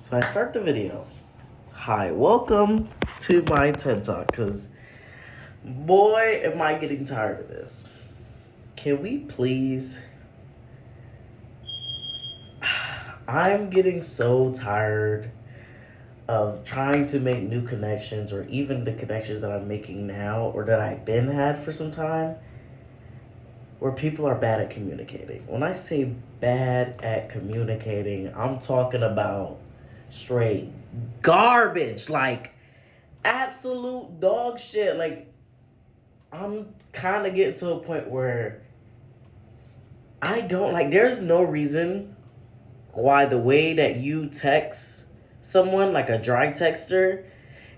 So I start the video. Hi, welcome to my TED Talk, because boy, am I getting tired of this. Can we please? I'm getting so tired of trying to make new connections, or even the connections that I'm making now or that I've been had for some time, where people are bad at communicating. When I say bad at communicating, I'm talking about straight garbage, like absolute dog shit. Like, I'm kind of getting to a point where I don't like, there's no reason why the way that you text someone, like a dry texter,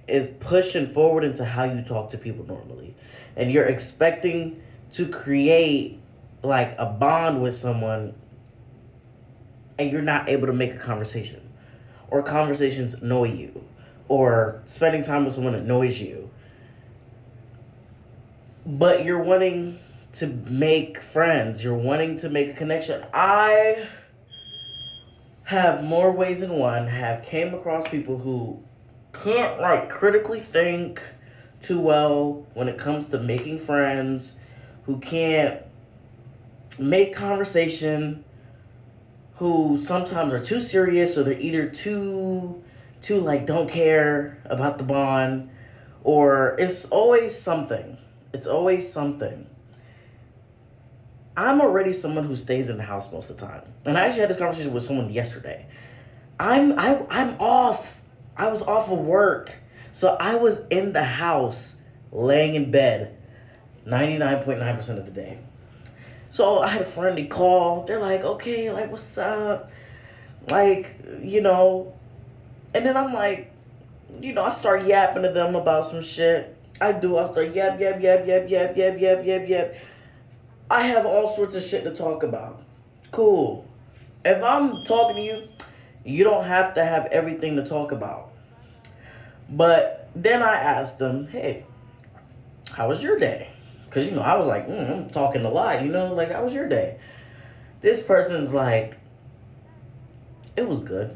is pushing forward into how you talk to people normally. And you're expecting to create like a bond with someone, and you're not able to make a conversation. Or conversations annoy you. Or spending time with someone annoys you. But you're wanting to make friends. You're wanting to make a connection. I have more ways than one have came across people who can't like critically think too well when it comes to making friends, who can't make conversation, who sometimes are too serious, or they're either too like don't care about the bond, or it's always something. It's always something. I'm already someone who stays in the house most of the time. And I actually had this conversation with someone yesterday. I'm off. I was off of work. So I was in the house laying in bed 99.9% of the day. So I had a friendly call. They're like, okay, like, what's up? Like, and then I'm like, I start yapping to them about some shit. I start yap. I have all sorts of shit to talk about. Cool. If I'm talking to you, you don't have to have everything to talk about. But then I asked them, hey, how was your day? Because, I was like, I'm talking a lot, like, how was your day? This person's like, it was good.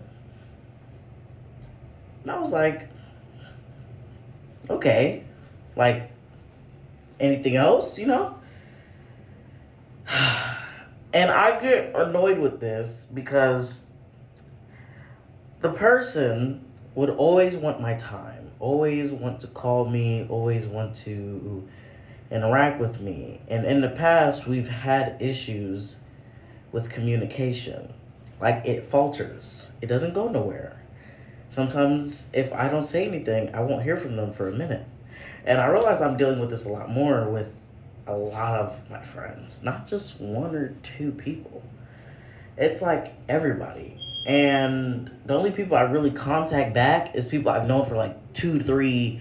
And I was like, okay, like, anything else, And I get annoyed with this because the person would always want my time, always want to call me, always want to interact with me. And in the past, we've had issues with communication. Like, it falters. It doesn't go nowhere. Sometimes if I don't say anything, I won't hear from them for a minute. And I realize I'm dealing with this a lot more with a lot of my friends, not just one or two people. It's like everybody. And the only people I really contact back is people I've known for like 2, 3,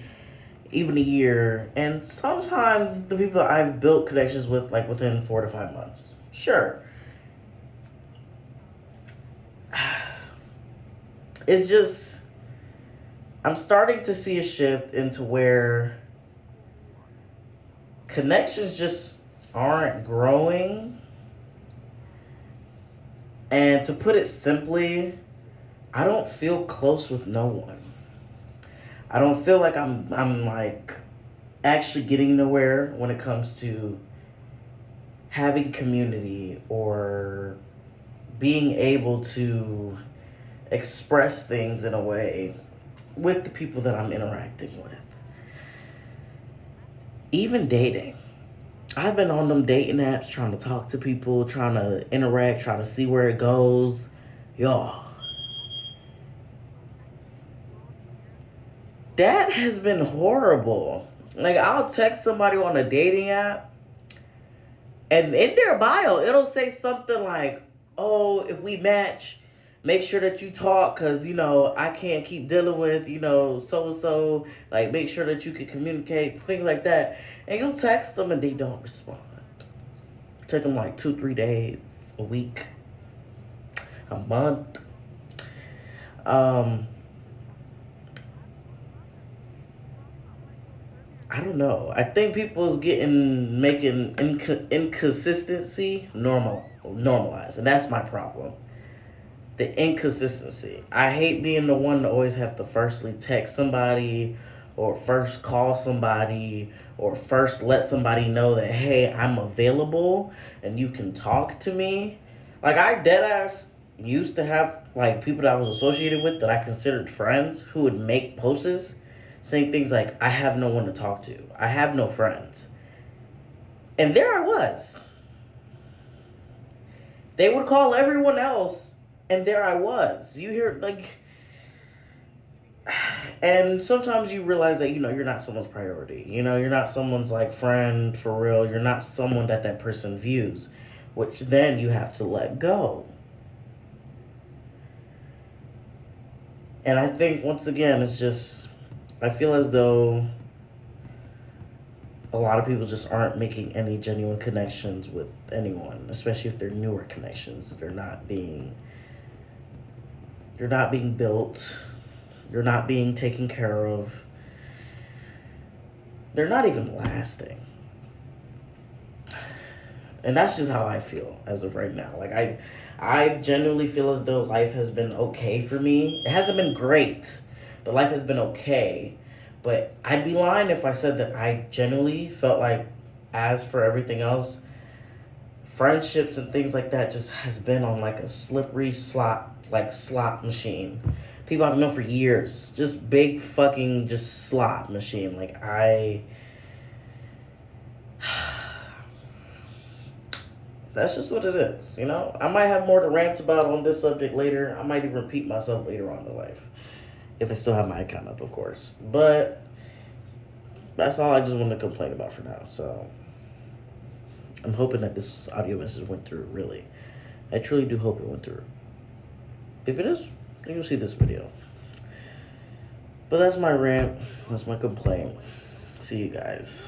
even a year. And sometimes the people I've built connections with like within 4 to 5 months. Sure. It's just, I'm starting to see a shift into where connections just aren't growing. And to put it simply, I don't feel close with no one. I don't feel like I'm like actually getting nowhere when it comes to having community or being able to express things in a way with the people that I'm interacting with. Even dating. I've been on them dating apps trying to talk to people, trying to interact, trying to see where it goes. Y'all, that has been horrible. Like, I'll text somebody on a dating app, and in their bio, it'll say something like, oh, if we match, make sure that you talk, because, I can't keep dealing with, so-and-so. Like, make sure that you can communicate, things like that. And you'll text them, and they don't respond. Take them like 2, 3 days, a week, a month. I don't know. I think people's making inconsistency normalized, and that's my problem. the inconsistency. I hate being the one to always have to firstly text somebody or first call somebody or first let somebody know that, hey, I'm available and you can talk to me. Like, I dead ass used to have like people that I was associated with that I considered friends who would make posts saying things like, I have no one to talk to. I have no friends. And there I was. They would call everyone else, and there I was. You hear, like, and sometimes you realize that, you're not someone's priority. You're not someone's, like, friend for real. You're not someone that person views, which then you have to let go. And I think, once again, it's just, I feel as though a lot of people just aren't making any genuine connections with anyone, especially if they're newer connections. They're not being built. They're not being taken care of. They're not even lasting. And that's just how I feel as of right now. Like, I genuinely feel as though life has been okay for me. It hasn't been great, but life has been okay. But I'd be lying if I said that I genuinely felt like, as for everything else, friendships and things like that just has been on like a slippery slot machine. People I've known for years. Just big fucking just slot machine. Like, that's just what it is, I might have more to rant about on this subject later. I might even repeat myself later on in life. If I still have my account up, of course. But that's all I just wanted to complain about for now. So I'm hoping that this audio message went through, really. I truly do hope it went through. If it is, then you'll see this video. But that's my rant. That's my complaint. See you guys.